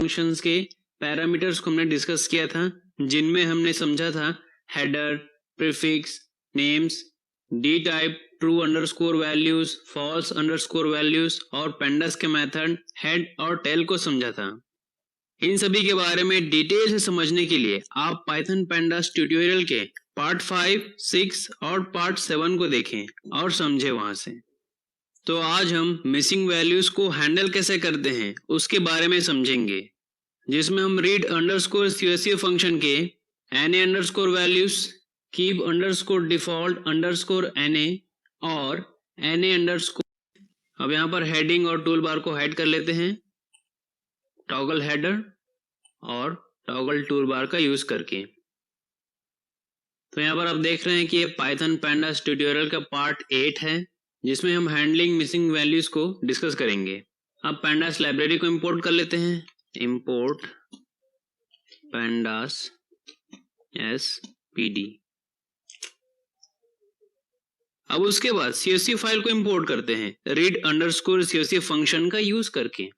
Functions के parameters को हमने डिस्कस किया था, जिनमें हमने समझा था header, prefix, names, dtype, true underscore values, false underscore values और पेंडास के मेथड हेड और टेल को समझा था। इन सभी के बारे में डिटेल से समझने के लिए आप पाइथन पेंडास ट्यूटोरियल के पार्ट 5, 6 और पार्ट 7 को देखें और समझें वहां से। तो आज हम मिसिंग वैल्यूज को हैंडल कैसे करते हैं उसके बारे में समझेंगे, जिसमें हम रीड अंडरस्कोर सीएसवी फंक्शन के NA underscore values, keep underscore default underscore NA और एनए अंडरस्कोर। अब यहाँ पर हेडिंग और टूल बार को हाइड कर लेते हैं टॉगल हेडर और टॉगल टूल बार का यूज करके। तो यहाँ पर आप देख रहे हैं कि ये पाइथन पेंडास ट्यूटोरियल का पार्ट 8 है, जिसमें हम हैंडलिंग मिसिंग वैल्यूज को डिस्कस करेंगे। अब पेंडास लाइब्रेरी को इंपोर्ट कर लेते हैं, इंपोर्ट पेंडास एसपीडी। अब उसके बाद सीएसवी फाइल को इंपोर्ट करते हैं रीड अंडरस्कोर सीएसवी फंक्शन का यूज करके।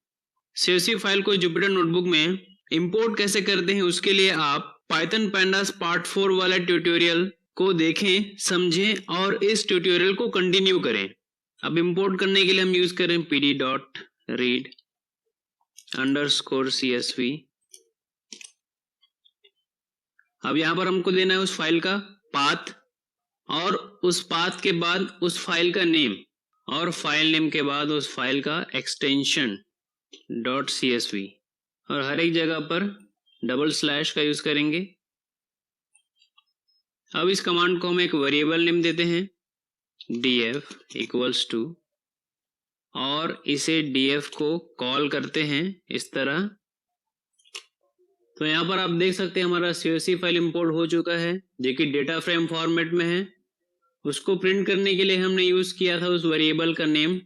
सीएसवी फाइल को जुपिटर नोटबुक में इंपोर्ट कैसे करते हैं उसके लिए आप पाइथन पेंडास पार्ट 4 वाला ट्यूटोरियल को देखें, समझें और इस ट्यूटोरियल को कंटिन्यू करें। अब इंपोर्ट करने के लिए हम यूज करें pd.read अंडरस्कोर CSV। अब यहां पर हमको देना है उस फाइल का पाथ और उस पाथ के बाद उस फाइल का नेम और फाइल नेम के बाद उस फाइल का एक्सटेंशन .csv और हर एक जगह पर डबल स्लैश का यूज करेंगे। अब इस कमांड को हम एक वेरिएबल नेम देते हैं df इक्वल्स टू और इसे df को कॉल करते हैं इस तरह। तो यहाँ पर आप देख सकते हैं हमारा CSV फाइल इंपोर्ट हो चुका है, जो कि डेटा फ्रेम फॉर्मेट में है। उसको प्रिंट करने के लिए हमने यूज किया था उस वेरिएबल का नेम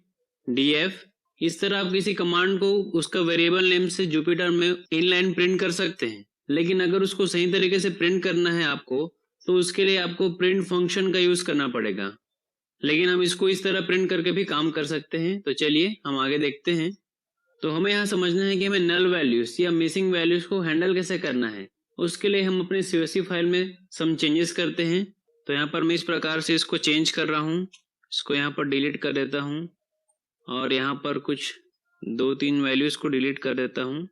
df। इस तरह आप किसी कमांड को उसका वेरिएबल नेम से जुपिटर में इनलाइन प्रिंट कर सकते हैं, लेकिन अगर उसको सही तरीके से प्रिंट करना है आपको, तो उसके लिए आपको प्रिंट फंक्शन का यूज करना पड़ेगा। लेकिन हम इसको इस तरह प्रिंट करके भी काम कर सकते हैं। तो चलिए हम आगे देखते हैं। तो हमें यहाँ समझना है कि हमें नल वैल्यूज या मिसिंग वैल्यूज को हैंडल कैसे करना है। उसके लिए हम अपने CSV फाइल में सम चेंजेस करते हैं। तो यहाँ पर मैं इस प्रकार से इसको चेंज कर रहा हूँ, इसको यहाँ पर डिलीट कर देता हूँ और यहाँ पर कुछ 2-3 वैल्यूज को डिलीट कर देता हूँ।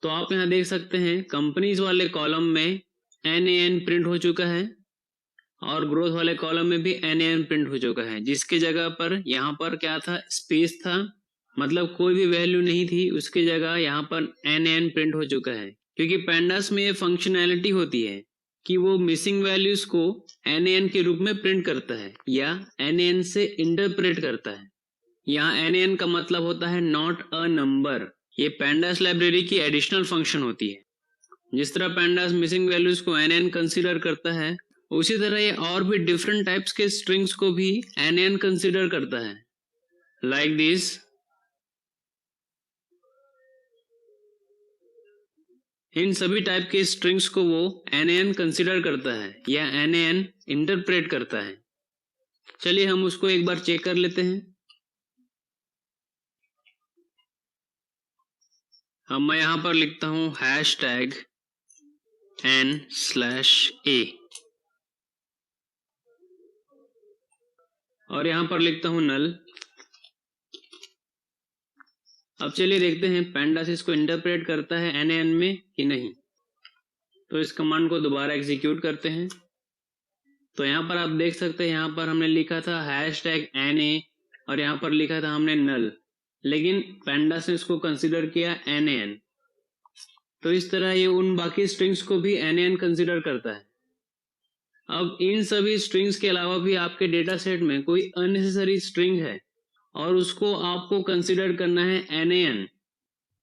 तो आप यहाँ देख सकते हैं कंपनीज वाले कॉलम में NaN प्रिंट हो चुका है और ग्रोथ वाले कॉलम में भी NaN प्रिंट हो चुका है, जिसके जगह पर यहाँ पर क्या था, स्पेस था, मतलब कोई भी वैल्यू नहीं थी, उसकी जगह यहाँ पर NaN प्रिंट हो चुका है। क्योंकि पेंडास में ये फंक्शनैलिटी होती है कि वो मिसिंग वैल्यूज को NaN के रूप में प्रिंट करता है या NaN से इंटरप्रेट करता है। यहाँ NaN का मतलब होता है नॉट अ नंबर। ये पेंडास लाइब्रेरी की एडिशनल फंक्शन होती है। जिस तरह पेंडास मिसिंग वैल्यूज को NaN कंसीडर करता है, उसी तरह ये और भी डिफरेंट टाइप्स के स्ट्रिंग्स को भी NaN कंसीडर करता है, लाइक दिस। इन सभी टाइप के स्ट्रिंग्स को वो NaN कंसीडर करता है या NaN इंटरप्रेट करता है। चलिए हम उसको एक बार चेक कर लेते हैं। अब मैं यहाँ पर लिखता हूँ #n/a और यहाँ पर लिखता हूँ नल। अब चलिए देखते हैं पेंडास इसको इंटरप्रेट करता है NaN में कि नहीं। तो इस कमांड को दोबारा एग्जीक्यूट करते हैं। तो यहाँ पर आप देख सकते हैं, यहाँ पर हमने लिखा था #NA और यहाँ पर लिखा था हमने नल, लेकिन पेंडास ने इसको कंसीडर किया NaN। तो इस तरह ये उन बाकी स्ट्रिंग्स को भी NaN कंसीडर करता है। अब इन सभी स्ट्रिंग्स के अलावा भी आपके डेटा सेट में कोई अननेसेसरी स्ट्रिंग है और उसको आपको कंसीडर करना है NaN,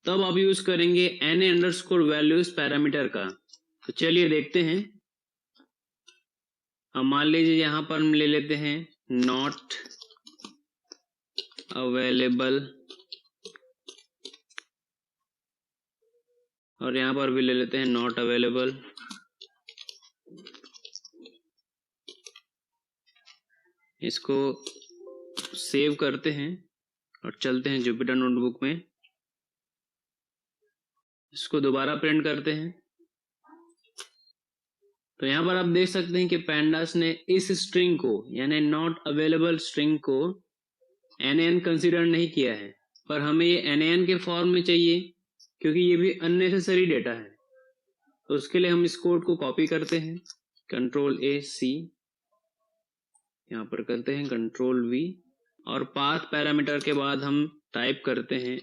तब आप यूज करेंगे NA_values पैरामीटर का। तो चलिए देखते हैं। अब मान लीजिए यहाँ पर हम ले लेते हैं नॉट अवेलेबल और यहाँ पर भी ले लेते हैं नॉट अवेलेबल। इसको सेव करते हैं और चलते हैं जुपिटर नोटबुक में। इसको दोबारा प्रिंट करते हैं। तो यहाँ पर आप देख सकते हैं कि pandas ने इस स्ट्रिंग को यानी नॉट अवेलेबल स्ट्रिंग को NaN कंसीडर नहीं किया है, पर हमें ये NaN के फॉर्म में चाहिए क्योंकि ये भी अननेसेसरी डेटा है। तो उसके लिए हम इस कोड को कॉपी करते हैं, Ctrl+A+C, यहाँ पर करते हैं Ctrl+V और पाथ पैरामीटर के बाद हम टाइप करते हैं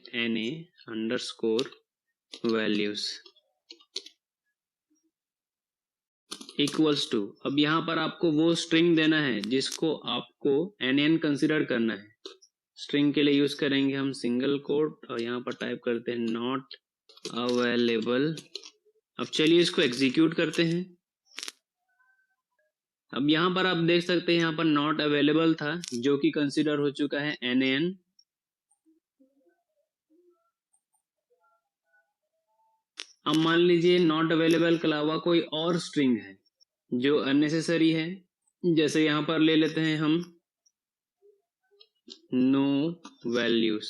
Na_values इक्वल्स टू। अब यहाँ पर आपको वो स्ट्रिंग देना है जिसको आपको NaN कंसीडर करना है। स्ट्रिंग के लिए यूज करेंगे हम सिंगल कोट और यहाँ पर टाइप करते हैं नॉट अवेलेबल। अब चलिए इसको एग्जीक्यूट करते हैं। अब यहाँ पर आप देख सकते हैं यहाँ पर नॉट अवेलेबल था जो कि कंसीडर हो चुका है NaN। अब मान लीजिए नॉट अवेलेबल के अलावा कोई और स्ट्रिंग है जो अननेसेसरी है, जैसे यहाँ पर ले लेते हैं हम नो वैल्यूज।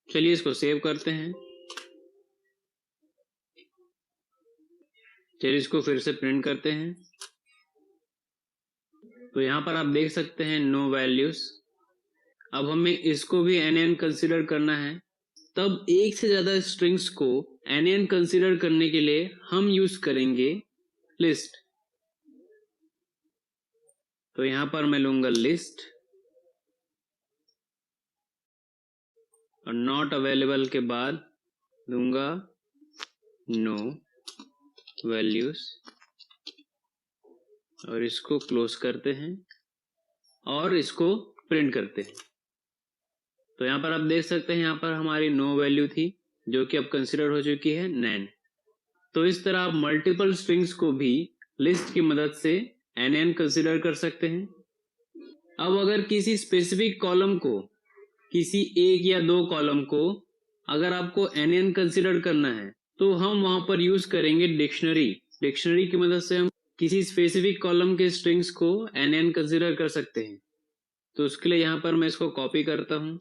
चलिए इसको सेव करते हैं। चलिए इसको फिर से प्रिंट करते हैं। तो यहाँ पर आप देख सकते हैं नो वैल्यूज। अब हमें इसको भी NaN कंसीडर करना है, तब एक से ज्यादा स्ट्रिंग्स को NaN कंसीडर करने के लिए हम यूज करेंगे लिस्ट। तो यहाँ पर मैं लूंगा लिस्ट और नॉट अवेलेबल के बाद दूंगा नो वैल्यूज और इसको क्लोज करते हैं और इसको प्रिंट करते हैं। तो यहाँ पर आप देख सकते हैं यहाँ पर हमारी नो वैल्यू थी जो कि अब कंसीडर हो चुकी है NaN। तो इस तरह आप मल्टीपल स्ट्रिंग्स को भी लिस्ट की मदद से NaN कंसीडर कर सकते हैं। अब अगर किसी स्पेसिफिक कॉलम को, किसी एक या दो कॉलम को अगर आपको NaN कंसीडर करना है तो हम वहां पर यूज करेंगे डिक्शनरी। डिक्शनरी की मदद से हम किसी स्पेसिफिक कॉलम के स्ट्रिंग्स को NaN कंसीडर कर सकते हैं। तो उसके लिए यहाँ पर मैं इसको कॉपी करता हूँ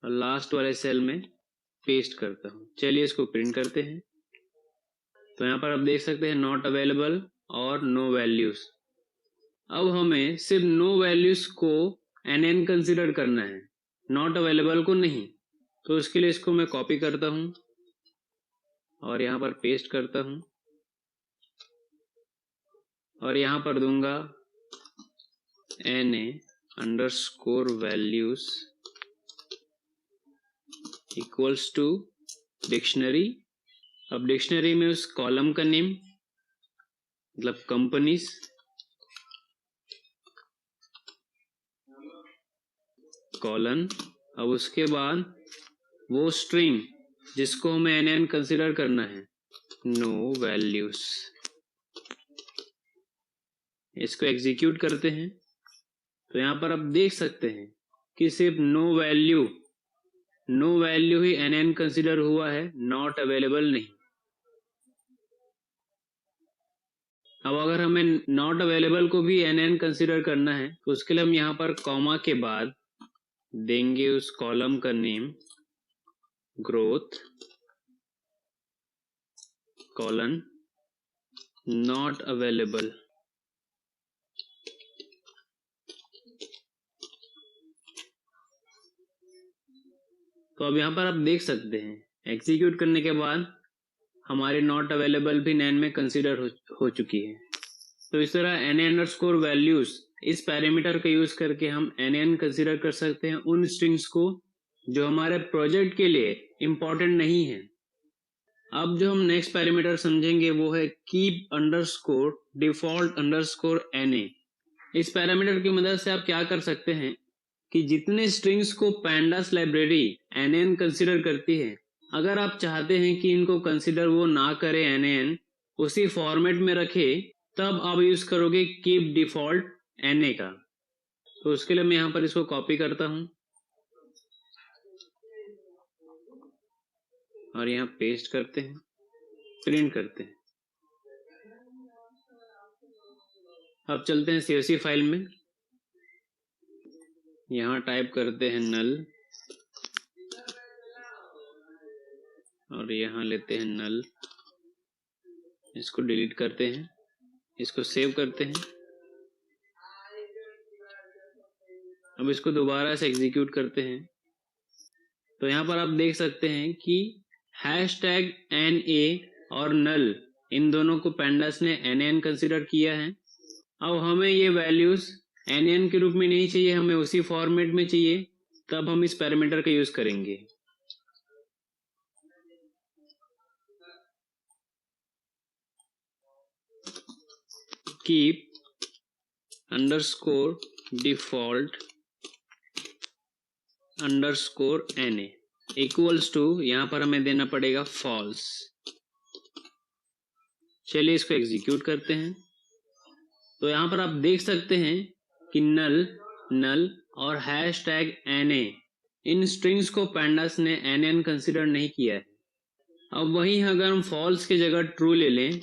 और लास्ट वाले सेल में पेस्ट करता हूँ। चलिए इसको प्रिंट करते हैं। तो यहाँ पर आप देख सकते हैं नॉट अवेलेबल और नो वैल्यूज। अब हमें सिर्फ नो वैल्यूज को NaN कंसीडर करना है, नॉट अवेलेबल को नहीं। तो उसके लिए इसको मैं कॉपी करता हूँ और यहाँ पर पेस्ट करता हूँ और यहाँ पर दूंगा Na_values इक्वल्स टू डिक्शनरी। अब डिक्शनरी में उस कॉलम का नेम मतलब कंपनीज, कॉलन, अब उसके बाद वो स्ट्रिंग जिसको हमें NaN कंसीडर करना है, नो वैल्यूज। इसको एग्जीक्यूट करते हैं। तो यहाँ पर आप देख सकते हैं कि सिर्फ नो वैल्यू ही NaN कंसीडर हुआ है, नॉट अवेलेबल नहीं। अब अगर हमें नॉट अवेलेबल को भी NaN कंसीडर करना है तो उसके लिए हम यहाँ पर कॉमा के बाद देंगे उस कॉलम का name growth colon not available. तो अब यहाँ पर आप देख सकते हैं एग्जीक्यूट करने के बाद हमारे नॉट अवेलेबल भी NaN में कंसीडर हो चुकी है। तो इस तरह Na_values इस पैरामीटर का यूज करके हम NaN कंसीडर कर सकते हैं उन स्ट्रिंग्स को जो हमारे प्रोजेक्ट के लिए इंपॉर्टेंट नहीं है। अब जो हम नेक्स्ट पैरामीटर समझेंगे वो है keep_default_Na। इस पैरामीटर की मदद से आप क्या कर सकते हैं कि जितने स्ट्रिंग्स को pandas लाइब्रेरी NaN कंसीडर करती है, अगर आप चाहते हैं कि इनको कंसीडर वो ना करे NaN, उसी फॉर्मेट में रखे, तब आप यूज करोगे कीप डिफॉल्ट Na का। तो उसके लिए मैं यहाँ पर इसको कॉपी करता हूँ और यहाँ पेस्ट करते हैं, प्रिंट करते हैं। अब चलते हैं CSV फाइल में, यहाँ टाइप करते हैं null और यहाँ लेते हैं नल, इसको डिलीट करते हैं, इसको सेव करते हैं। अब इसको दोबारा से एग्जीक्यूट करते हैं। तो यहाँ पर आप देख सकते हैं कि हैशटैग NA और नल इन दोनों को pandas ने NaN कंसिडर किया है। अब हमें ये वैल्यूज NaN के रूप में नहीं चाहिए, हमें उसी फॉर्मेट में चाहिए, तब हम इस पैरामीटर का यूज करेंगे। Keep underscore default underscore NA equals to, यहाँ पर हमें देना पड़ेगा फॉल्स। चलिए इसको एग्जीक्यूट करते हैं। तो यहाँ पर आप देख सकते हैं कि नल और हैशटैग NA इन स्ट्रिंग्स को pandas ने NaN कंसिडर नहीं किया है। अब वहीं अगर हम फॉल्स की जगह ट्रू ले लें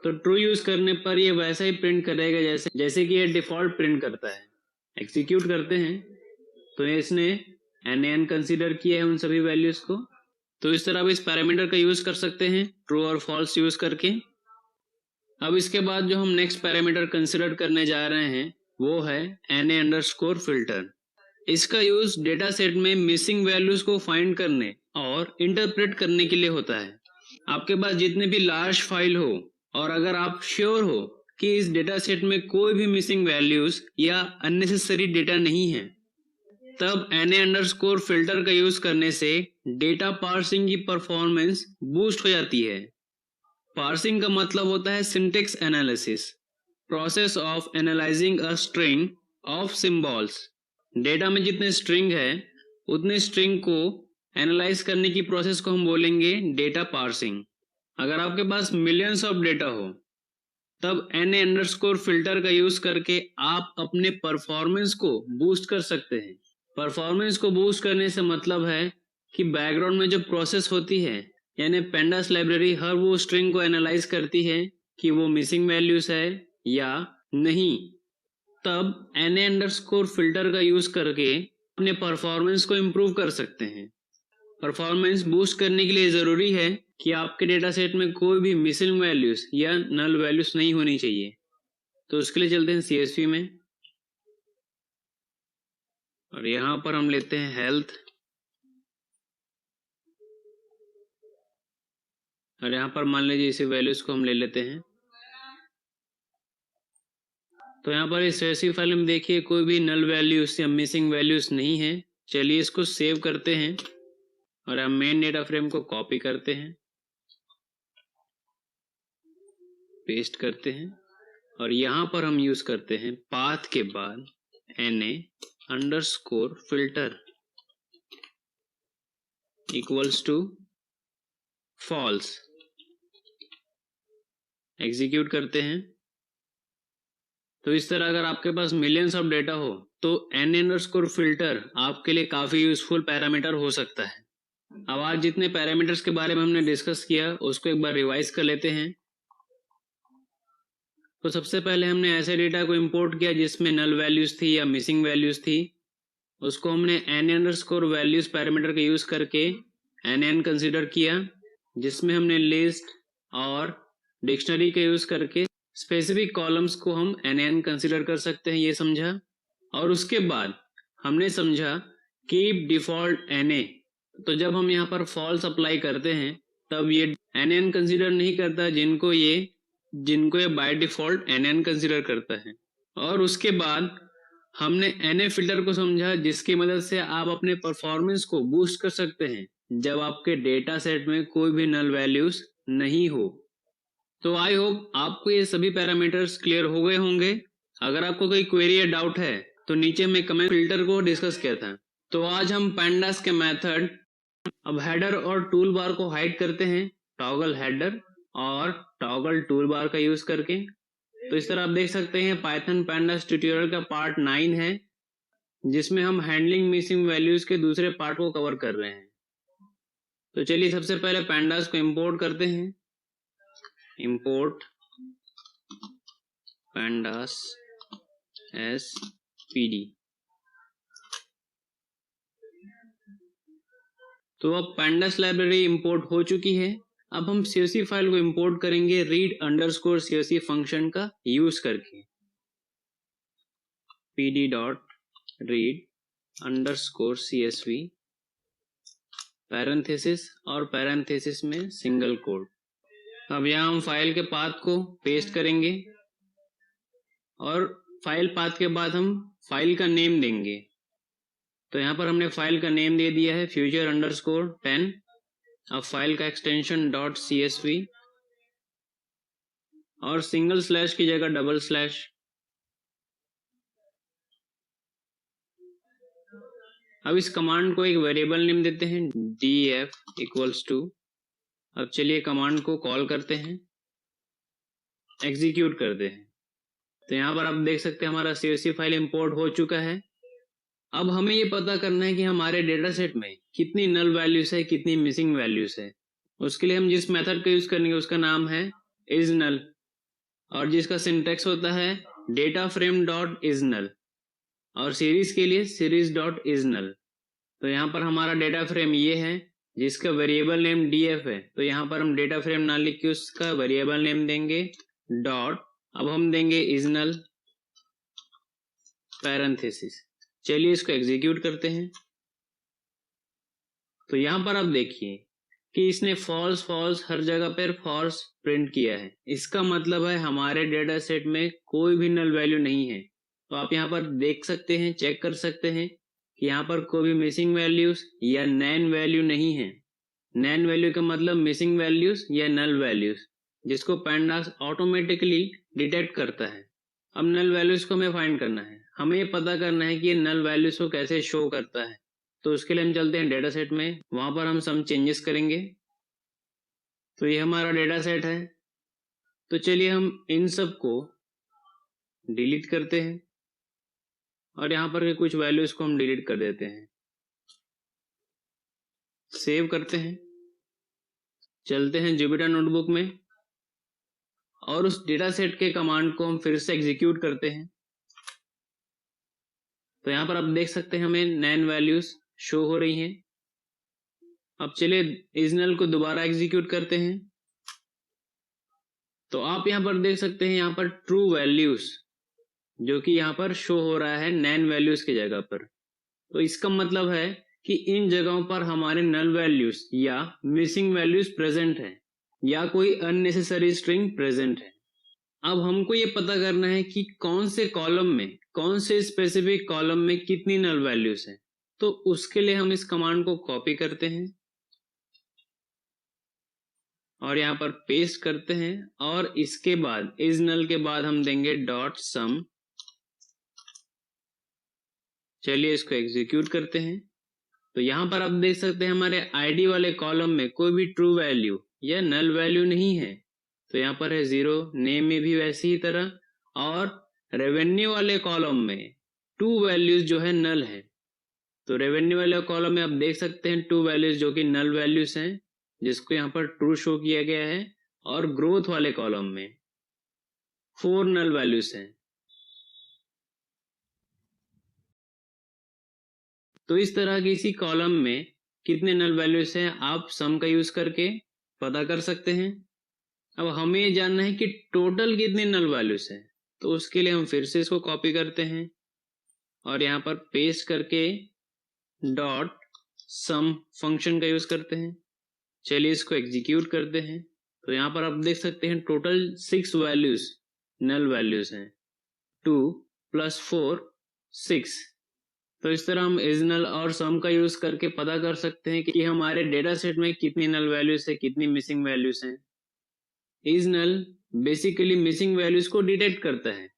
तो ट्रू यूज करने पर ये वैसा ही प्रिंट करेगा जैसे कि ये डिफॉल्ट प्रिंट करता है। एग्जीक्यूट करते हैं तो इसने NaN कंसिडर किया है उन सभी वैल्यूज को। तो इस तरह आप इस पैरामीटर का यूज कर सकते हैं ट्रू और फॉल्स यूज करके। अब इसके बाद जो हम नेक्स्ट पैरामीटर कंसिडर करने जा रहे हैं वो है NA अंडरस्कोर फिल्टर। इसका यूज डेटा सेट में मिसिंग वैल्यूज को फाइंड करने और इंटरप्रेट करने के लिए होता है। आपके पास जितने भी लार्ज फाइल हो और अगर आप श्योर हो कि इस डेटा सेट में कोई भी मिसिंग वैल्यूज या अननेसेसरी डेटा नहीं है, तब NA अंडरस्कोर फिल्टर का यूज करने से डेटा पार्सिंग की परफॉर्मेंस बूस्ट हो जाती है। पार्सिंग का मतलब होता है syntax analysis, process of analysing a string of symbols. Data में जितने स्ट्रिंग है उतने स्ट्रिंग को एनालाइज करने की प्रोसेस को हम बोलेंगे डेटा पार्सिंग। अगर आपके पास मिलियंस ऑफ डेटा हो तब NA अंडरस्कोर फिल्टर का यूज करके आप अपने परफॉर्मेंस को बूस्ट कर सकते हैं। परफॉर्मेंस को बूस्ट करने से मतलब है कि बैकग्राउंड में जो प्रोसेस होती है, यानी pandas लाइब्रेरी हर वो स्ट्रिंग को एनालाइज करती है कि वो मिसिंग वैल्यूज है या नहीं। तब NA अंडरस्कोर फिल्टर का यूज करके अपने परफॉर्मेंस को इम्प्रूव कर सकते हैं। परफॉर्मेंस बूस्ट करने के लिए जरूरी है कि आपके डेटा सेट में कोई भी मिसिंग वैल्यूज या नल वैल्यूज नहीं होनी चाहिए। तो उसके लिए चलते हैं CSV में और यहाँ पर हम लेते हैं हेल्थ और यहाँ पर मान लीजिए इसी वैल्यूज को हम ले लेते हैं। तो यहाँ पर इस CSV फाइल में देखिए कोई भी नल वैल्यूज या मिसिंग वैल्यूज नहीं है। चलिए इसको सेव करते हैं और हम मेन डेटा फ्रेम को कॉपी करते हैं, पेस्ट करते हैं और यहाँ पर हम यूज करते हैं पाथ के बाद NA underscore filter equals to false. Execute करते हैं। तो इस तरह अगर आपके पास मिलियंस ऑफ डेटा हो तो NA अंडरस्कोर फिल्टर आपके लिए काफी यूजफुल पैरामीटर हो सकता है। अब आज जितने पैरामीटर्स के बारे में हमने डिस्कस किया उसको एक बार रिवाइज कर लेते हैं। तो सबसे पहले हमने ऐसे डेटा को इंपोर्ट किया जिसमें नल वैल्यूज थी या मिसिंग वैल्यूज थी, उसको हमने NA अंडरस्कोर वैल्यूज पैरामीटर का यूज करके NaN कंसिडर किया, जिसमें हमने लिस्ट और डिक्शनरी का यूज करके स्पेसिफिक कॉलम्स को हम NaN कंसिडर कर सकते हैं, ये समझा। और उसके बाद हमने समझा कीप डिफॉल्ट NA। तो जब हम यहाँ पर फॉल्स अप्लाई करते हैं तब ये NaN कंसिडर नहीं करता जिनको ये बाय डिफॉल्ट NaN कंसिडर करता है। और उसके बाद हमने NA फिल्टर को समझा जिसकी मदद से आप अपने परफॉर्मेंस को बूस्ट कर सकते हैं जब आपके डेटा सेट में कोई भी नल वैल्यूज नहीं हो। तो आई होप आपको ये सभी पैरामीटर्स क्लियर हो गए होंगे। अगर आपको कोई क्वेरी या डाउट है तो नीचे में कमेंट फिल्टर को डिस्कस किया था। तो आज हम pandas के मेथड अब हेडर और टूल बार को हाइड करते हैं टॉगल हेडर और टॉगल टूल बार का यूज करके। तो इस तरह आप देख सकते हैं पाइथन pandas ट्यूटोरियल का पार्ट 9 है जिसमें हम हैंडलिंग मिसिंग वैल्यूज के दूसरे पार्ट को कवर कर रहे हैं। तो चलिए सबसे पहले pandas को इंपोर्ट करते हैं। Import pandas as pd। तो अब pandas लाइब्रेरी इंपोर्ट हो चुकी है। अब हम CSV फाइल को इंपोर्ट करेंगे read_csv फंक्शन का यूज करके। pd.read_csv पैरेंथेसिस और पैरेंथेसिस में सिंगल कोट। अब यहाँ हम फाइल के पाथ को पेस्ट करेंगे और फाइल पाथ के बाद हम फाइल का नेम देंगे। तो यहाँ पर हमने फाइल का नेम दे दिया है future_10। अब फाइल का एक्सटेंशन .csv और सिंगल स्लैश की जगह डबल स्लैश। अब इस कमांड को एक वेरिएबल नेम देते हैं df =। अब चलिए कमांड को कॉल करते हैं, एग्जीक्यूट करते हैं। तो यहाँ पर आप देख सकते हैं हमारा CSV फाइल इंपोर्ट हो चुका है। अब हमें ये पता करना है कि हमारे डेटा सेट में कितनी नल वैल्यूज है, कितनी मिसिंग वैल्यूज है। उसके लिए हम जिस मेथड का यूज करेंगे उसका नाम है isNull और जिसका सिंटैक्स होता है dataframe.isNull और सीरीज के लिए series.isNull। तो यहाँ पर हमारा डेटा फ्रेम ये है जिसका वेरिएबल नेम df है। तो यहाँ पर हम डेटा फ्रेम ना लिख के उसका वेरिएबल नेम देंगे डॉट। अब हम देंगे isNull पैरेंथेसिस। चलिए इसको एग्जीक्यूट करते हैं। तो यहाँ पर आप देखिए कि इसने फॉल्स फॉल्स हर जगह पर फॉल्स प्रिंट किया है। इसका मतलब है हमारे डेटा सेट में कोई भी नल वैल्यू नहीं है। तो आप यहाँ पर देख सकते हैं, चेक कर सकते हैं कि यहाँ पर कोई भी मिसिंग वैल्यूज या नैन वैल्यू नहीं है। नैन वैल्यू का मतलब मिसिंग वैल्यूज या नल वैल्यूज, जिसको pandas ऑटोमेटिकली डिटेक्ट करता है। अब नल वैल्यूज को हमें फाइंड करना है। हमें ये पता करना है कि ये नल वैल्यूज को कैसे शो करता है। तो उसके लिए हम चलते हैं डेटा सेट में, वहां पर हम सम चेंजेस करेंगे। तो ये हमारा डेटा सेट है। तो चलिए हम इन सब को डिलीट करते हैं और यहाँ पर कुछ वैल्यूज को हम डिलीट कर देते हैं। सेव करते हैं, चलते हैं जुपिटर नोटबुक में और उस डेटा सेट के कमांड को हम फिर से एग्जीक्यूट करते हैं। तो यहाँ पर आप देख सकते हैं हमें नैन वैल्यूज शो हो रही हैं। अब चलिए isNull को दोबारा एग्जीक्यूट करते हैं। तो आप यहाँ पर देख सकते हैं यहाँ पर ट्रू वैल्यूज जो कि यहाँ पर शो हो रहा है नैन वैल्यूज की जगह पर। तो इसका मतलब है कि इन जगहों पर हमारे नल वैल्यूज या मिसिंग वैल्यूज प्रेजेंट है या कोई अननेसेसरी स्ट्रिंग प्रेजेंट है। अब हमको ये पता करना है कि कौन से कॉलम में, कौन से स्पेसिफिक कॉलम में कितनी नल वैल्यूज है। तो उसके लिए हम इस कमांड को कॉपी करते हैं और यहाँ पर पेस्ट करते हैं और इसके बाद isNull के बाद हम देंगे .sum। चलिए इसको एग्जीक्यूट करते हैं। तो यहाँ पर आप देख सकते हैं हमारे आईडी वाले कॉलम में कोई भी ट्रू वैल्यू या नल वैल्यू नहीं है। तो यहाँ पर है 0, नेम में भी वैसी ही तरह, और रेवेन्यू वाले कॉलम में 2 वैल्यूज जो है नल है। तो रेवेन्यू वाले कॉलम में आप देख सकते हैं 2 वैल्यूज जो कि नल वैल्यूज हैं, जिसको यहाँ पर ट्रू शो किया गया है। और ग्रोथ वाले कॉलम में 4 नल वैल्यूज हैं। तो इस तरह किसी कॉलम में कितने नल वैल्यूज हैं आप सम का यूज करके पता कर सकते हैं। अब हमें ये जानना है कि टोटल कितने नल वैल्यूज हैं। तो उसके लिए हम फिर से इसको कॉपी करते हैं और यहाँ पर पेस्ट करके .sum फंक्शन का यूज करते हैं। चलिए इसको एग्जीक्यूट करते हैं। तो यहाँ पर आप देख सकते हैं टोटल 6 वैल्यूज नल वैल्यूज हैं, 2 + 4 6। तो इस तरह हम isNull और sum का यूज करके पता कर सकते हैं कि हमारे डेटा सेट में कितनी नल वैल्यूज है, कितनी मिसिंग वैल्यूज हैं। isNull बेसिकली मिसिंग वैल्यूज को डिटेक्ट करता है।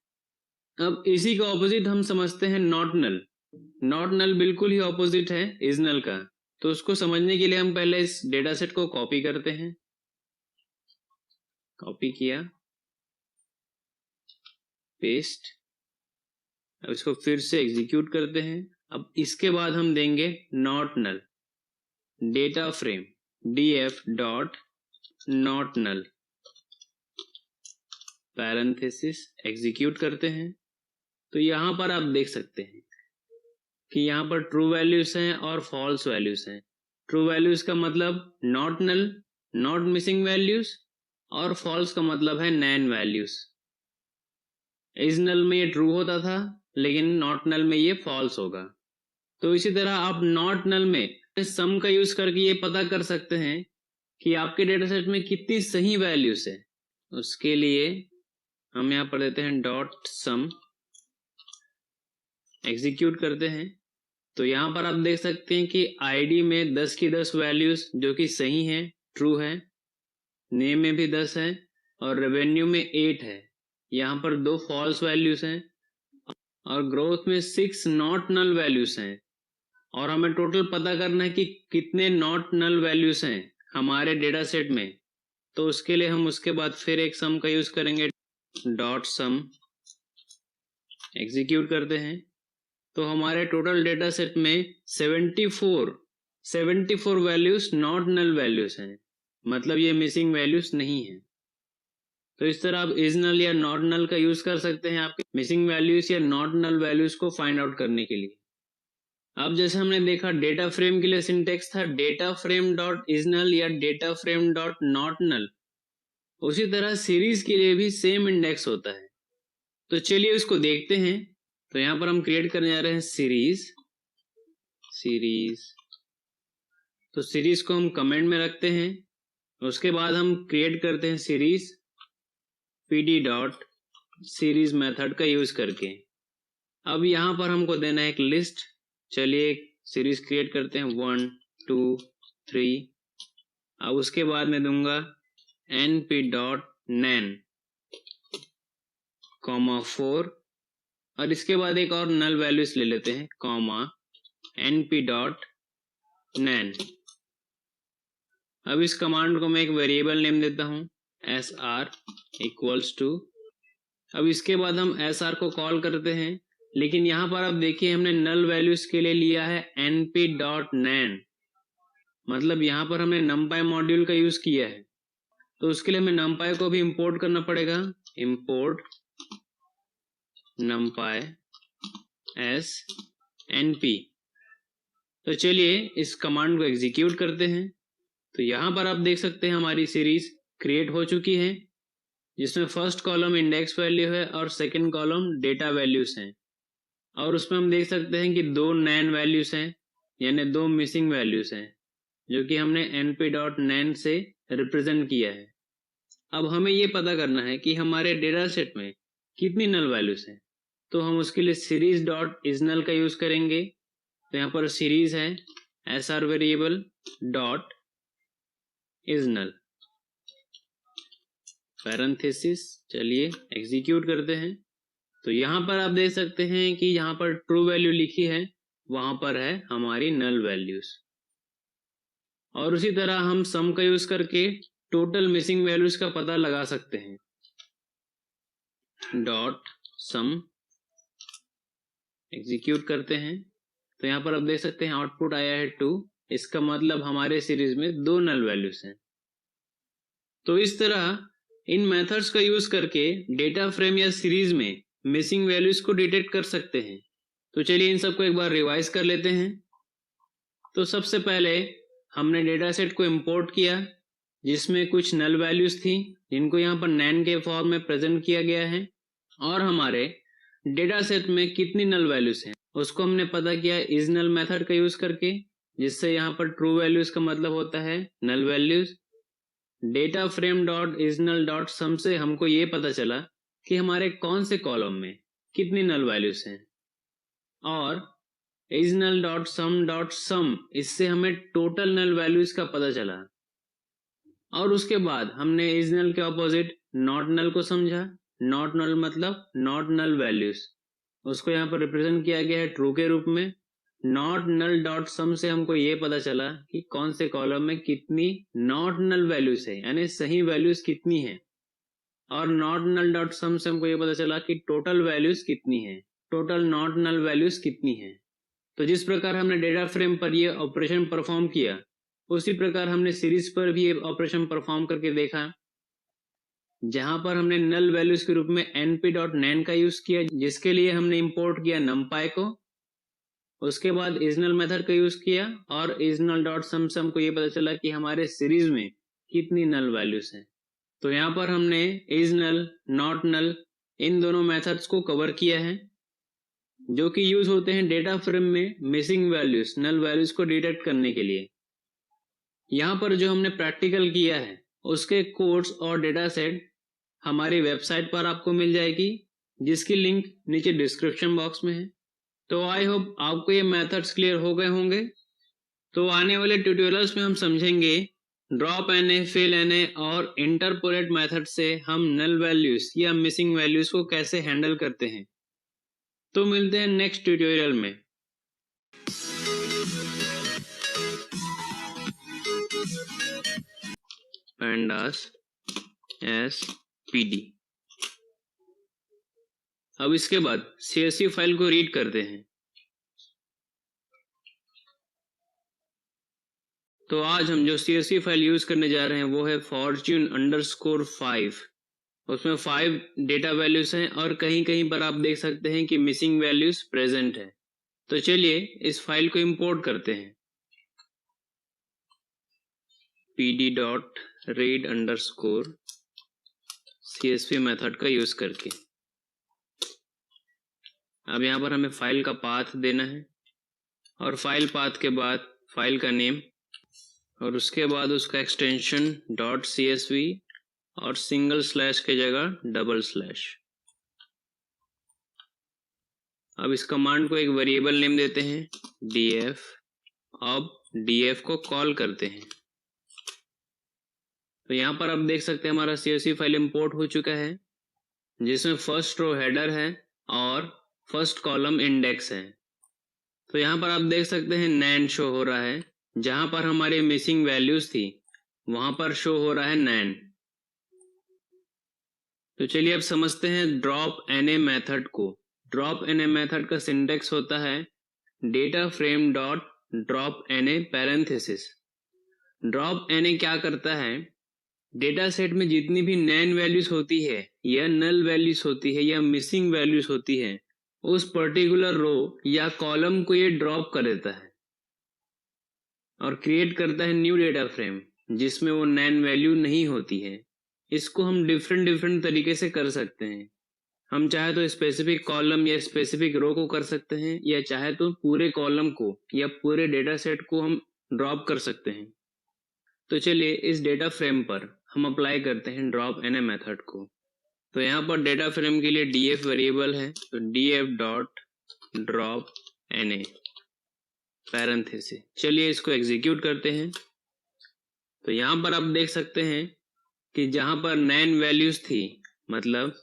अब इसी का ऑपोजिट हम समझते हैं नॉट नल। नॉट नल बिल्कुल ही ऑपोजिट है isNull का। तो उसको समझने के लिए हम पहले इस डेटा सेट को कॉपी करते हैं। कॉपी किया, पेस्ट, अब इसको फिर से एग्जीक्यूट करते हैं। अब इसके बाद हम देंगे not null, data frame df.notNull parenthesis, execute करते हैं। तो यहाँ पर आप देख सकते हैं कि यहाँ पर ट्रू वैल्यूज हैं और फॉल्स वैल्यूज हैं। ट्रू वैल्यूज का मतलब not null, not missing values, और फॉल्स का मतलब है नैन वैल्यूज। इज नल में ये ट्रू होता था, लेकिन नॉट नल में ये फॉल्स होगा। तो इसी तरह आप नॉट नल में सम का यूज करके ये पता कर सकते हैं कि आपके डेटा सेट में कितनी सही वैल्यूज है। उसके लिए हम यहाँ पर देते हैं डॉट सम, एग्जीक्यूट करते हैं। तो यहाँ पर आप देख सकते हैं कि आईडी में 10 की 10 वैल्यूज जो कि सही हैं, ट्रू है, नेम में भी 10 है, और रेवेन्यू में 8 है। यहाँ पर 2 फॉल्स वैल्यूज हैं, और ग्रोथ में 6 नॉट नल वैल्यूज हैं। और हमें टोटल पता करना है कि कितने नॉट नल वैल्यूज हैं हमारे डेटा सेट में। तो उसके लिए हम उसके बाद फिर एक सम का यूज करेंगे, डॉट सम, एग्जीक्यूट करते हैं। तो हमारे टोटल डेटा सेट में 74 वैल्यूज नॉट नल वैल्यूज हैं, मतलब ये मिसिंग वैल्यूज नहीं है। तो इस तरह आप इज नल या नॉट नल का यूज कर सकते हैं आपके मिसिंग वैल्यूज या नॉट नल वैल्यूज को फाइंड आउट करने के लिए। अब जैसे हमने देखा डेटा फ्रेम के लिए सिंटेक्स था data frame dot is null या data frame dot not null, उसी तरह सीरीज के लिए भी सेम इंडेक्स होता है। तो चलिए उसको देखते हैं। तो यहाँ पर हम क्रिएट करने जा रहे हैं सीरीज। तो सीरीज को हम कमेंट में रखते हैं, उसके बाद हम क्रिएट करते हैं series pd dot series method का यूज करके। अब यहाँ पर हमको देना है एक लिस्ट। चलिए एक सीरीज क्रिएट करते हैं 1 2 3। अब उसके बाद मैं दूंगा np डॉट नैन कॉमा 4, और इसके बाद एक और नल वैल्यूज ले लेते हैं कॉमा np डॉट नैन। अब इस कमांड को मैं एक वेरिएबल नेम देता हूं sr इक्वल्स टू। अब इसके बाद हम sr को कॉल करते हैं, लेकिन यहाँ पर आप देखिए हमने नल वैल्यूज के लिए लिया है np डॉट नैन, मतलब यहाँ पर हमने numpy मॉड्यूल का यूज किया है। तो उसके लिए हमें numpy को भी इंपोर्ट करना पड़ेगा, इंपोर्ट numpy as np। तो चलिए इस कमांड को एग्जीक्यूट करते हैं। तो यहाँ पर आप देख सकते हैं हमारी सीरीज क्रिएट हो चुकी है, जिसमें फर्स्ट कॉलम इंडेक्स वैल्यू है और सेकंड कॉलम डेटा वैल्यूज हैं। और उसमें हम देख सकते हैं कि 2 नैन वैल्यूज हैं, यानी 2 मिसिंग वैल्यूज हैं, जो कि हमने np.nan से रिप्रेजेंट किया है। अब हमें ये पता करना है कि हमारे डेटा सेट में कितनी नल वैल्यूज हैं। तो हम उसके लिए सीरीज डॉट इज नल का यूज करेंगे। तो यहाँ पर सीरीज है sr variable dot is null parenthesis. चलिए एग्जीक्यूट करते हैं। तो यहाँ पर आप देख सकते हैं कि यहाँ पर ट्रू वैल्यू लिखी है, वहां पर है हमारी नल वैल्यूज। और उसी तरह हम सम का यूज करके टोटल मिसिंग वैल्यूज का पता लगा सकते हैं, डॉट सम, एग्जीक्यूट करते हैं। तो यहाँ पर आप देख सकते हैं आउटपुट आया है 2, इसका मतलब हमारे सीरीज में 2 नल वैल्यूज हैं। तो इस तरह इन मेथड्स का यूज करके डेटा फ्रेम या सीरीज में मिसिंग वैल्यूज को डिटेक्ट कर सकते हैं। तो चलिए इन सबको एक बार रिवाइज कर लेते हैं। तो सबसे पहले हमने डेटा सेट को इंपोर्ट किया, जिसमें कुछ नल वैल्यूज थी जिनको यहाँ पर नैन के फॉर्म में प्रेजेंट किया गया है। और हमारे डेटा सेट में कितनी नल वैल्यूज हैं उसको हमने पता किया इज नल मेथड का यूज करके, जिससे यहाँ पर ट्रू वैल्यूज का मतलब होता है null values. Data frame dot is null dot sum से हमको ये पता चला कि हमारे कौन से कॉलम में कितनी नल वैल्यूज हैं। और इज नल डॉट सम इससे हमें टोटल नल वैल्यूज का पता चला। और उसके बाद हमने इज नल के ऑपोजिट नॉट नल को समझा। नॉट नल मतलब नॉट नल वैल्यूज, उसको यहाँ पर रिप्रेजेंट किया गया है ट्रू के रूप में। नॉट नल डॉट सम से हमको ये पता चला कि कौन से कॉलम में कितनी नॉट नल वैल्यूज है, यानी सही वैल्यूज कितनी है। और नॉट नल डॉट सम से हमको ये पता चला कि टोटल वैल्यूज कितनी है, टोटल नॉट नल वैल्यूज कितनी है। तो जिस प्रकार हमने डेटा फ्रेम पर ये ऑपरेशन परफॉर्म किया, उसी प्रकार हमने सीरीज पर भी ये ऑपरेशन परफॉर्म करके देखा, जहां पर हमने नल वैल्यूज के रूप में np.nan का यूज किया, जिसके लिए हमने इंपोर्ट किया numpy को। उसके बाद इजनल मेथड का यूज किया और इजनल डॉट सम से हमको ये पता चला कि हमारे सीरीज में कितनी नल वैल्यूज हैं। तो यहाँ पर हमने इज नल, नॉट नल इन दोनों मेथड्स को कवर किया है, जो कि यूज होते हैं डेटा फ्रेम में मिसिंग वैल्यूज, नल वैल्यूज को डिटेक्ट करने के लिए। यहाँ पर जो हमने प्रैक्टिकल किया है उसके कोड्स और डेटा सेट हमारी वेबसाइट पर आपको मिल जाएगी, जिसकी लिंक नीचे डिस्क्रिप्शन बॉक्स में है। तो आई होप आपको ये मेथड्स क्लियर हो गए होंगे। तो आने वाले ट्यूटोरियल्स में हम समझेंगे ड्रॉप एनए, फिल एनए और इंटरपोलेट मेथड से हम नल वैल्यूज या मिसिंग वैल्यूज को कैसे हैंडल करते हैं। तो मिलते हैं नेक्स्ट ट्यूटोरियल में। pandas SPD। अब इसके बाद CSV फाइल को रीड करते हैं। तो आज हम जो CSV फाइल यूज करने जा रहे हैं वो है fortune_5। उसमें 5 डेटा वैल्यूज हैं और कहीं कहीं पर आप देख सकते हैं कि मिसिंग वैल्यूज प्रेजेंट है। तो चलिए इस फाइल को इंपोर्ट करते हैं pd.read_CSV मेथड का यूज करके। अब यहाँ पर हमें फाइल का पाथ देना है और फाइल पाथ के बाद फाइल का नेम और उसके बाद उसका एक्सटेंशन .csv और सिंगल स्लैश के जगह डबल स्लैश। अब इस कमांड को एक वेरिएबल नेम देते हैं df। अब df को कॉल करते हैं। तो यहाँ पर आप देख सकते हैं हमारा CSV फाइल इंपोर्ट हो चुका है, जिसमें फर्स्ट रो हेडर है और फर्स्ट कॉलम इंडेक्स है। तो यहाँ पर आप देख सकते हैं नैन शो हो रहा है, जहां पर हमारी मिसिंग वैल्यूज थी वहां पर शो हो रहा है नैन। तो चलिए अब समझते हैं ड्रॉप एनए मेथड को। ड्रॉप एनए मेथड का सिंटेक्स होता है data frame dot drop NA parenthesis. Drop NA क्या करता है, डेटा सेट में जितनी भी नैन वैल्यूज होती है या नल वैल्यूज होती है या मिसिंग वैल्यूज होती है, उस पर्टिकुलर रो या कॉलम को ये ड्रॉप कर देता है और क्रिएट करता है न्यू डेटा फ्रेम जिसमें वो नैन वैल्यू नहीं होती है। इसको हम डिफरेंट तरीके से कर सकते हैं। हम चाहे तो स्पेसिफिक कॉलम या स्पेसिफिक रो को कर सकते हैं, या चाहे तो पूरे कॉलम को या पूरे डेटा सेट को हम ड्रॉप कर सकते हैं। तो चलिए इस डेटा फ्रेम पर हम अप्लाई करते हैं ड्रॉप एनए मेथड को। तो यहाँ पर डेटा फ्रेम के लिए df वेरिएबल है, तो df dot drop NA parenthesis. चलिए इसको एग्जीक्यूट करते हैं। तो यहाँ पर आप देख सकते हैं कि जहाँ पर नैन वैल्यूज थी, मतलब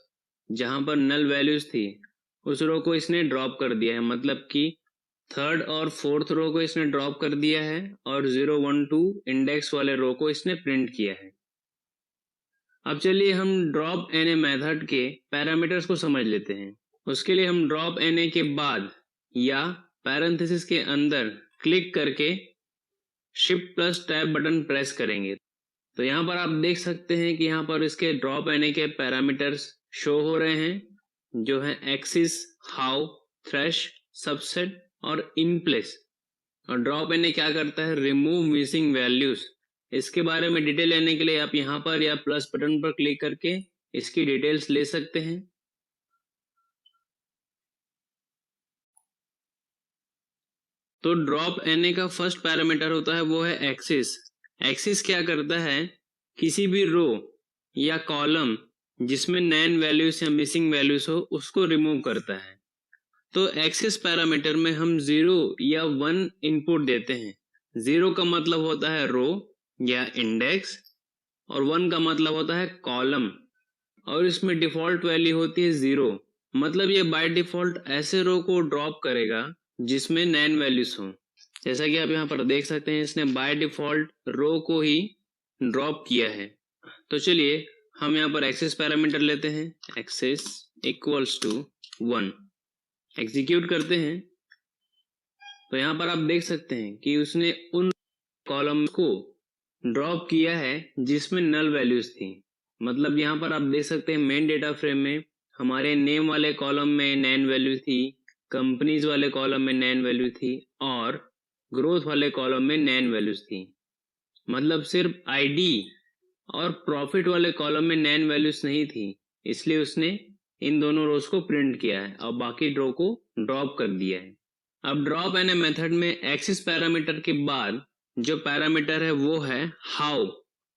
जहाँ पर नल वैल्यूज थी, उस रो को इसने ड्रॉप कर दिया है। मतलब कि थर्ड और फोर्थ रो को इसने ड्रॉप कर दिया है और 0, 1, 2 इंडेक्स वाले रो को इसने प्रिंट किया है। अब चलिए हम ड्रॉप एनए मेथड के पैरामीटर्स को समझ लेते हैं। उसके लिए हम ड्रॉप एनए के बाद या पैरेंथेसिस के अंदर क्लिक करके shift plus tab button press करेंगे। तो यहाँ पर आप देख सकते हैं कि यहाँ पर इसके ड्रॉप एनए के पैरामीटर्स शो हो रहे हैं, जो है एक्सिस, हाउ, थ्रेश, सबसेट और इन प्लेस। और ड्रॉप एनए क्या करता है, रिमूव मिसिंग वैल्यूज। इसके बारे में डिटेल लेने के लिए आप यहाँ पर या प्लस बटन पर क्लिक करके इसकी डिटेल्स ले सकते हैं। तो ड्रॉप एनए का फर्स्ट पैरामीटर होता है वो है एक्सिस। एक्सिस क्या करता है, किसी भी रो या कॉलम जिसमें नैन वैल्यूज या मिसिंग वैल्यूज हो उसको रिमूव करता है। तो एक्सिस पैरामीटर में हम 0 या 1 इनपुट देते हैं। 0 का मतलब होता है रो या इंडेक्स और 1 का मतलब होता है कॉलम, और इसमें डिफॉल्ट वैल्यू होती है 0। मतलब ये बाय डिफॉल्ट ऐसे रो को ड्रॉप करेगा जिसमें नैन वैल्यूज हो। जैसा कि आप यहाँ पर देख सकते हैं, इसने बाय डिफॉल्ट रो को ही ड्रॉप किया है। तो चलिए हम यहाँ पर एक्सेस पैरामीटर लेते हैं, एक्सेस इक्वल्स टू 1, एग्जीक्यूट करते हैं। तो यहाँ पर आप देख सकते हैं कि उसने उन कॉलम को ड्रॉप किया है जिसमें नल वैल्यूज थी। मतलब यहाँ पर आप देख सकते हैं मेन डेटा फ्रेम में हमारे नेम वाले कॉलम में नैन वैल्यू थी, कंपनीज वाले कॉलम में नैन वैल्यू थी और ग्रोथ वाले कॉलम में नैन वैल्यूज थी। मतलब सिर्फ आईडी और प्रॉफिट वाले कॉलम में नैन वैल्यूज नहीं थी, इसलिए उसने इन दोनों रोज को प्रिंट किया है और बाकी रो को ड्रॉप कर दिया है। अब ड्रॉप एन ए मेथड में एक्सिस पैरामीटर के बाद जो पैरामीटर है वो है हाउ।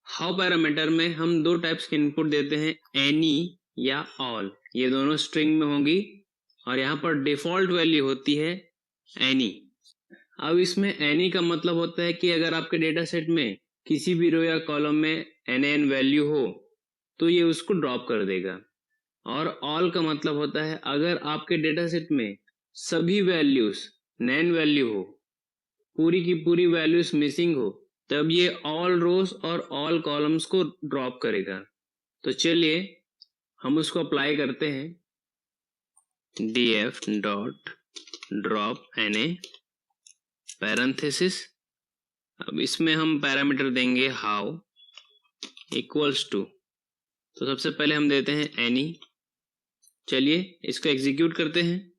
हाउ पैरामीटर में हम दो टाइप्स के इनपुट देते हैं, एनी या ऑल। ये दोनों स्ट्रिंग में होंगी और यहाँ पर डिफॉल्ट वैल्यू होती है एनी। अब इसमें एनी का मतलब होता है कि अगर आपके डेटा सेट में किसी भी रो या कॉलम में एन वैल्यू हो तो ये उसको ड्रॉप कर देगा। और ऑल का मतलब होता है अगर आपके डेटा सेट में सभी वैल्यूज नैन वैल्यू हो, पूरी की पूरी वैल्यूज मिसिंग हो, तब ये ऑल रोज और ऑल कॉलम्स को ड्रॉप करेगा। तो चलिए हम उसको अप्लाई करते हैं, df dot drop na parenthesis. अब इसमें हम पैरामीटर देंगे हाउ इक्वल्स टू, तो सबसे पहले हम देते हैं एनी। चलिए इसको एग्जीक्यूट करते हैं।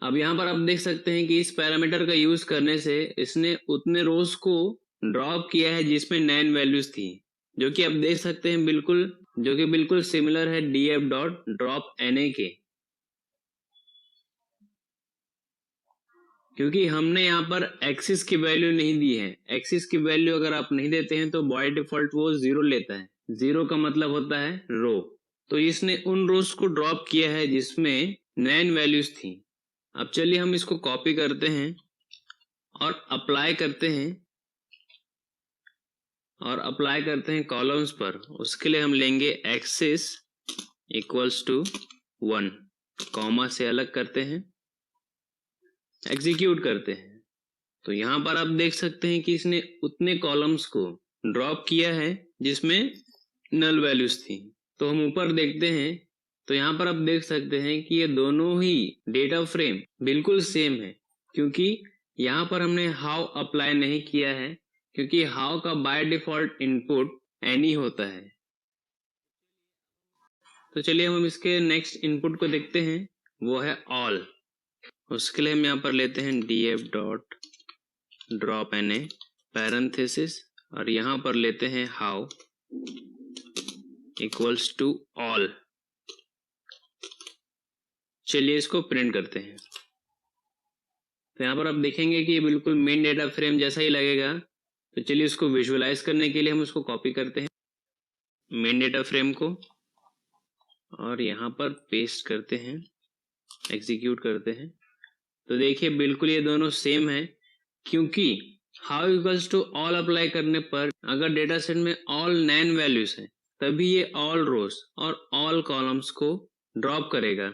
अब यहाँ पर आप देख सकते हैं कि इस पैरामीटर का यूज करने से इसने उतने रोज को ड्रॉप किया है जिसमें नैन वैल्यूज थी, जो कि आप देख सकते हैं बिल्कुल सिमिलर है df डॉट ड्रॉप na के। क्योंकि हमने यहाँ पर एक्सिस की वैल्यू नहीं दी है। एक्सिस की वैल्यू अगर आप नहीं देते हैं तो बाय डिफॉल्ट वो 0 लेता है। 0 का मतलब होता है रो। तो इसने उन रोज को ड्रॉप किया है जिसमें नैन वैल्यूज थी। अब चलिए हम इसको कॉपी करते हैं और अप्लाई करते हैं कॉलम्स पर। उसके लिए हम लेंगे एक्सिस इक्वल्स टू 1, कॉमा से अलग करते हैं, एग्जीक्यूट करते हैं। तो यहाँ पर आप देख सकते हैं कि इसने उतने कॉलम्स को ड्रॉप किया है जिसमें नल वैल्यूज थी। तो हम ऊपर देखते हैं तो यहाँ पर आप देख सकते हैं कि ये दोनों ही डेटा फ्रेम बिल्कुल सेम है, क्योंकि यहाँ पर हमने हाउ अप्लाई नहीं किया है, क्योंकि हाउ का बाय डिफॉल्ट इनपुट एनी होता है। तो चलिए हम इसके नेक्स्ट इनपुट को देखते हैं, वो है ऑल। उसके लिए हम यहाँ पर लेते हैं df dot drop na parenthesis और यहाँ पर लेते हैं हाउ इक्वल्स टू ऑल। चलिए इसको प्रिंट करते हैं। तो यहाँ पर आप देखेंगे कि ये बिल्कुल मेन डेटा फ्रेम जैसा ही लगेगा। तो चलिए इसको विजुअलाइज करने के लिए हम उसको कॉपी करते हैं मेन डेटा फ्रेम को और यहाँ पर पेस्ट करते हैं, एग्जीक्यूट करते हैं। तो देखिए बिल्कुल ये दोनों सेम है, क्योंकि how equals to all apply करने पर अगर डेटा सेट में ऑल नैन वैल्यूज है तभी ये ऑल रोज और ऑल कॉलम्स को ड्रॉप करेगा।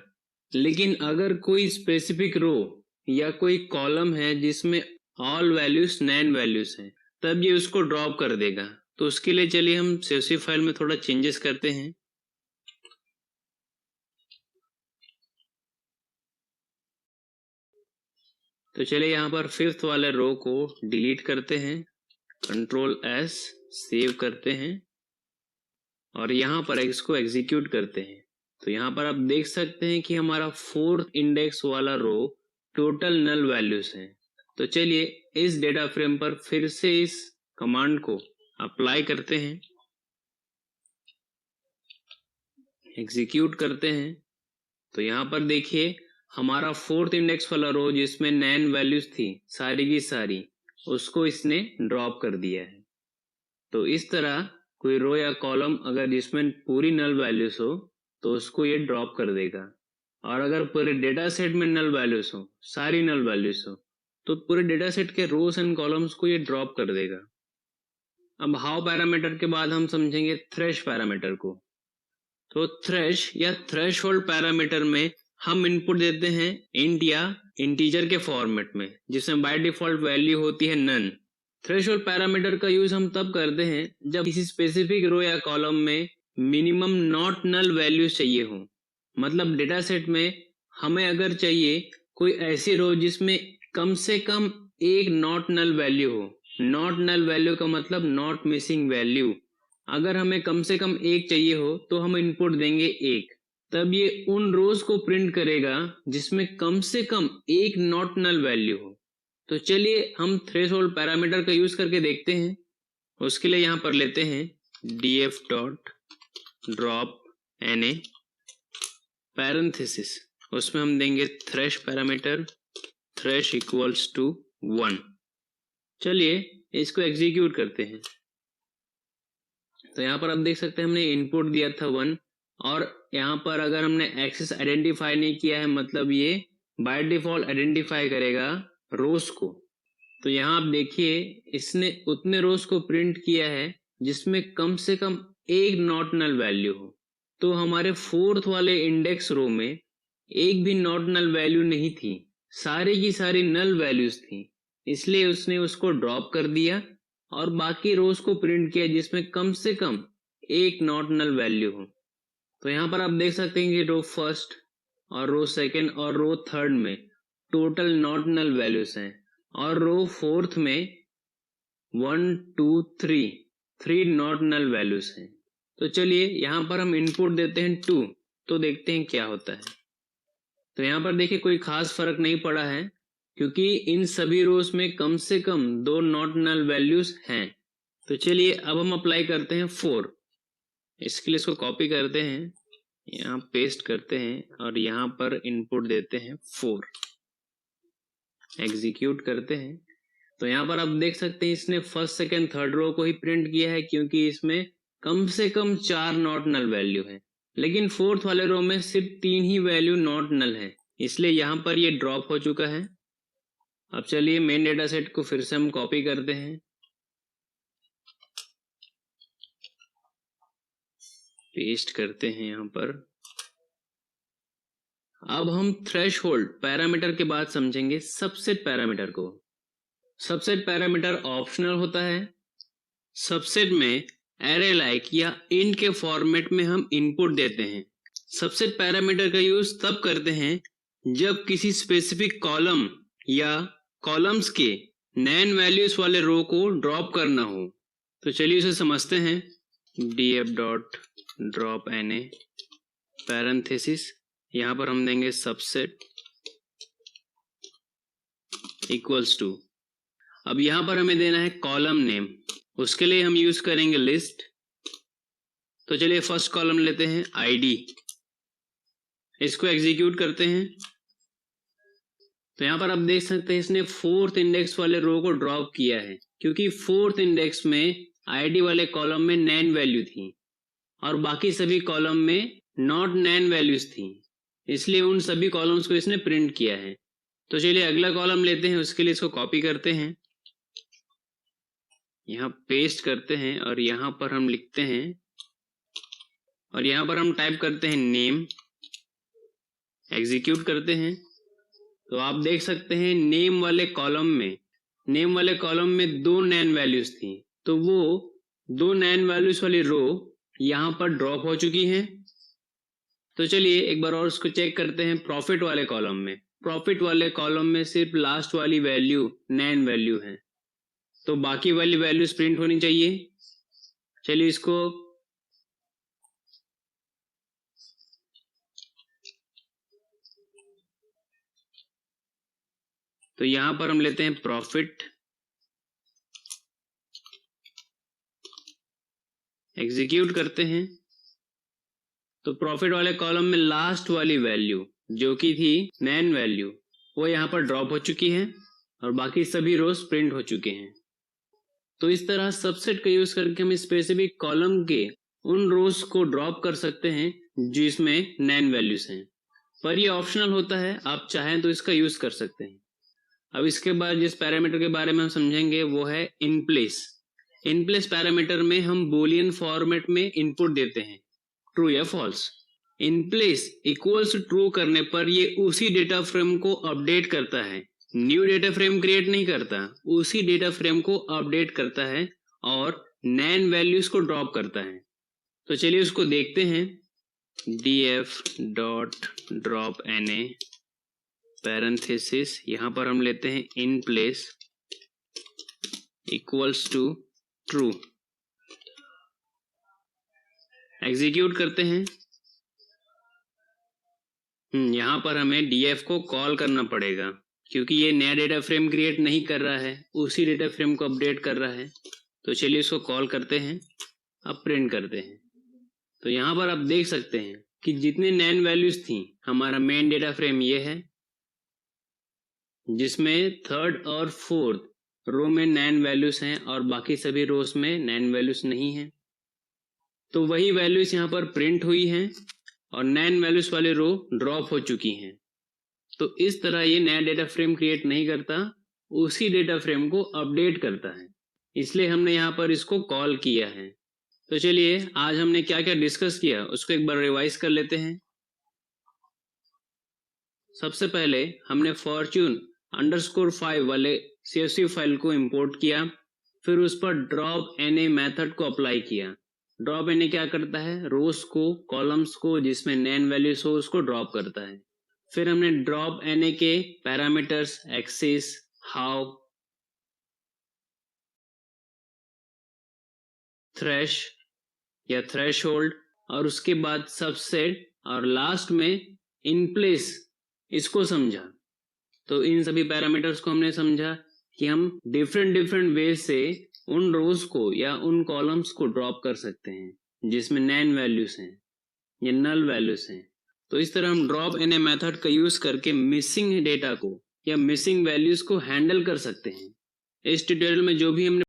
लेकिन अगर कोई स्पेसिफिक रो या कोई कॉलम है जिसमें ऑल वैल्यूज नैन वैल्यूज हैं, तब ये उसको ड्रॉप कर देगा। तो उसके लिए चलिए हम CSV फाइल में थोड़ा चेंजेस करते हैं। तो चलिए यहाँ पर 5th वाले रो को डिलीट करते हैं, Ctrl S सेव करते हैं और यहाँ पर इसको एग्जीक्यूट करते हैं। तो यहाँ पर आप देख सकते हैं कि हमारा 4th इंडेक्स वाला रो टोटल नल वैल्यूज है। तो चलिए इस डेटा फ्रेम पर फिर से इस कमांड को अप्लाई करते हैं, एग्जीक्यूट करते हैं। तो यहाँ पर देखिए हमारा 4th इंडेक्स वाला रो जिसमें नैन वैल्यूज थी सारी की सारी, उसको इसने ड्रॉप कर दिया है। तो इस तरह कोई रो या कॉलम अगर जिसमें पूरी नल वैल्यूज हो तो उसको ये ड्रॉप कर देगा, और अगर पूरे डेटा सेट में नल वैल्यूज हो, सारी नल वैल्यूज हो, तो पूरे डेटा सेट के रोज एंड कॉलम्स को ये ड्रॉप कर देगा। अब हाउ पैरामीटर के बाद हम समझेंगे थ्रेश पैरामीटर को। तो थ्रेश या थ्रेशहोल्ड पैरामीटर में हम इनपुट देते हैं इंट या इंटीजर के फॉर्मेट में, जिसमें बाय डिफॉल्ट वैल्यू होती है नन। थ्रेशहोल्ड पैरामीटर का यूज हम तब करते हैं जब किसी स्पेसिफिक रो या कॉलम में मिनिमम नॉट नल वैल्यूज चाहिए हो। मतलब डेटा सेट में हमें अगर चाहिए कोई ऐसी रो जिसमें कम से कम एक नॉट नल वैल्यू हो। नॉट नल वैल्यू का मतलब नॉट मिसिंग वैल्यू। अगर हमें कम से कम एक चाहिए हो तो हम इनपुट देंगे 1, तब ये उन रोज को प्रिंट करेगा जिसमें कम से कम एक नॉट नल वैल्यू हो। तो चलिए हम थ्रेशोल्ड पैरामीटर का यूज करके देखते हैं। उसके लिए यहाँ पर लेते हैं df dot drop na parenthesis, उसमें हम देंगे thresh parameter, thresh equals to 1। चलिए इसको एग्जीक्यूट करते हैं। तो यहाँ पर आप देख सकते हैं हमने इनपुट दिया था 1, और यहाँ पर अगर हमने एक्सेस आइडेंटिफाई नहीं किया है मतलब ये बाय डिफॉल्ट आइडेंटिफाई करेगा रोज को। तो यहाँ आप देखिए इसने उतने रोज को प्रिंट किया है जिसमें कम से कम एक नॉट नल वैल्यू हो। तो हमारे फोर्थ वाले इंडेक्स रो में एक भी नॉट नल वैल्यू नहीं थी, सारी की सारी नल वैल्यूज थी, इसलिए उसने उसको ड्रॉप कर दिया और बाकी रोज को प्रिंट किया जिसमें कम से कम एक नॉट नल वैल्यू हो। तो यहाँ पर आप देख सकते हैं कि रो फर्स्ट और रो सेकंड और रो थर्ड में टोटल नॉट नल वैल्यूज हैं, और रो फोर्थ में 1 2 3 नॉट नल वैल्यूज हैं। तो चलिए यहाँ पर हम इनपुट देते हैं 2, तो देखते हैं क्या होता है। तो यहाँ पर देखिए कोई खास फर्क नहीं पड़ा है क्योंकि इन सभी रोज में कम से कम 2 नॉट नल वैल्यूज हैं। तो चलिए अब हम अप्लाई करते हैं 4। इसके लिए इसको कॉपी करते हैं, यहाँ पेस्ट करते हैं और यहाँ पर इनपुट देते हैं 4। एग्जीक्यूट करते हैं। तो यहाँ पर आप देख सकते हैं इसने फर्स्ट सेकंड थर्ड रो को ही प्रिंट किया है क्योंकि इसमें कम से कम 4 नॉट नल वैल्यू है, लेकिन फोर्थ वाले रो में सिर्फ 3 ही वैल्यू नॉट नल है, इसलिए यहाँ पर ये ड्रॉप हो चुका है। अब चलिए मेन डेटा सेट को फिर से हम कॉपी करते हैं, पेस्ट करते हैं यहाँ पर। अब हम थ्रेशहोल्ड पैरामीटर के बाद समझेंगे सबसेट पैरामीटर को। सबसेट पैरामीटर ऑप्शनल होता है। सबसेट में एरे लाइक या इंट के फॉर्मेट में हम इनपुट देते हैं। सबसेट पैरामीटर का यूज तब करते हैं जब किसी स्पेसिफिक कॉलम या कॉलम्स के नैन वैल्यूज वाले रो को ड्रॉप करना हो। तो चलिए उसे समझते हैं। df dot drop na parenthesis, यहाँ पर हम देंगे सबसेट इक्वल्स टू, अब यहाँ पर हमें देना है कॉलम नेम, उसके लिए हम यूज करेंगे लिस्ट। तो चलिए फर्स्ट कॉलम लेते हैं id, इसको एग्जीक्यूट करते हैं। तो यहाँ पर आप देख सकते हैं इसने फोर्थ इंडेक्स वाले रो को ड्रॉप किया है क्योंकि फोर्थ इंडेक्स में id वाले कॉलम में नैन वैल्यू थी और बाकी सभी कॉलम में नॉट नैन वैल्यूज थी, इसलिए उन सभी कॉलम्स को इसने प्रिंट किया है। तो चलिए अगला कॉलम लेते हैं, उसके लिए इसको कॉपी करते हैं, यहाँ पेस्ट करते हैं और यहाँ पर हम लिखते हैं और यहाँ पर हम टाइप करते हैं नेम। एग्जीक्यूट करते हैं। तो आप देख सकते हैं नेम वाले कॉलम में 2 नैन वैल्यूज थी, तो वो 2 नैन वैल्यूज वाली रो यहाँ पर ड्रॉप हो चुकी हैं। तो चलिए एक बार और उसको चेक करते हैं। प्रॉफिट वाले कॉलम में सिर्फ लास्ट वाली वैल्यू नैन वैल्यू है, तो बाकी वाली वैल्यूज प्रिंट होनी चाहिए। चलिए इसको तो यहां पर हम लेते हैं प्रॉफिट, एग्जीक्यूट करते हैं। तो प्रॉफिट वाले कॉलम में लास्ट वाली वैल्यू जो कि थी नैन वैल्यू वो यहाँ पर ड्रॉप हो चुकी है और बाकी सभी रोज प्रिंट हो चुके हैं। तो इस तरह सबसेट का यूज करके हम स्पेसिफिक कॉलम के उन रोज को ड्रॉप कर सकते हैं जिसमें नैन वैल्यूज हैं, पर ये ऑप्शनल होता है, आप चाहें तो इसका यूज कर सकते हैं। अब इसके बाद जिस पैरामीटर के बारे में हम समझेंगे वो है इनप्लेस। इनप्लेस पैरामीटर में हम बूलियन फॉर्मेट में इनपुट देते हैं, ट्रू या फॉल्स। इनप्लेस इक्वल्स ट्रू करने पर ये उसी डेटा फ्रेम को अपडेट करता है, न्यू डेटा फ्रेम क्रिएट नहीं करता, उसी डेटा फ्रेम को अपडेट करता है और नैन वैल्यूज को ड्रॉप करता है। तो चलिए उसको देखते हैं। df dot drop na parenthesis, यहाँ पर हम लेते हैं in place equals to true. Execute करते हैं। यहाँ पर हमें df को कॉल करना पड़ेगा क्योंकि ये नया डेटा फ्रेम क्रिएट नहीं कर रहा है, उसी डेटा फ्रेम को अपडेट कर रहा है। तो चलिए इसको कॉल करते हैं, अब प्रिंट करते हैं। तो यहाँ पर आप देख सकते हैं कि जितने नैन वैल्यूज थी, हमारा मेन डेटा फ्रेम ये है जिसमें थर्ड और फोर्थ रो में नैन वैल्यूज हैं और बाकी सभी रोज में नैन वैल्यूज नहीं हैं। तो वही वैल्यूज यहाँ पर प्रिंट हुई हैं और नैन वैल्यूज वाले रो ड्रॉप हो चुकी हैं। तो इस तरह ये नया डेटा फ्रेम क्रिएट नहीं करता, उसी डेटा फ्रेम को अपडेट करता है, इसलिए हमने यहाँ पर इसको कॉल किया है। तो चलिए आज हमने क्या क्या डिस्कस किया उसको एक बार रिवाइज कर लेते हैं। सबसे पहले हमने fortune_5 वाले CSV फाइल को इंपोर्ट किया, फिर उस पर ड्रॉप NA मेथड को अप्लाई किया। ड्रॉप NA क्या करता है, रोज को, कॉलम्स को जिसमें नैन वैल्यूज हो उसको ड्रॉप करता है। फिर हमने ड्रॉप NA के पैरामीटर्स एक्सिस, हाउ, थ्रेश या थ्रेशोल्ड और उसके बाद सबसेट और लास्ट में इन प्लेस इसको समझा। तो इन सभी पैरामीटर्स को हमने समझा कि हम डिफरेंट वेज से उन रोज को या उन कॉलम्स को ड्रॉप कर सकते हैं जिसमें नैन वैल्यूज हैं या नल वैल्यूज हैं। तो इस तरह हम ड्रॉप NA मेथड का यूज करके मिसिंग डेटा को या मिसिंग वैल्यूज को हैंडल कर सकते हैं। इस ट्यूटोरियल में जो भी हमने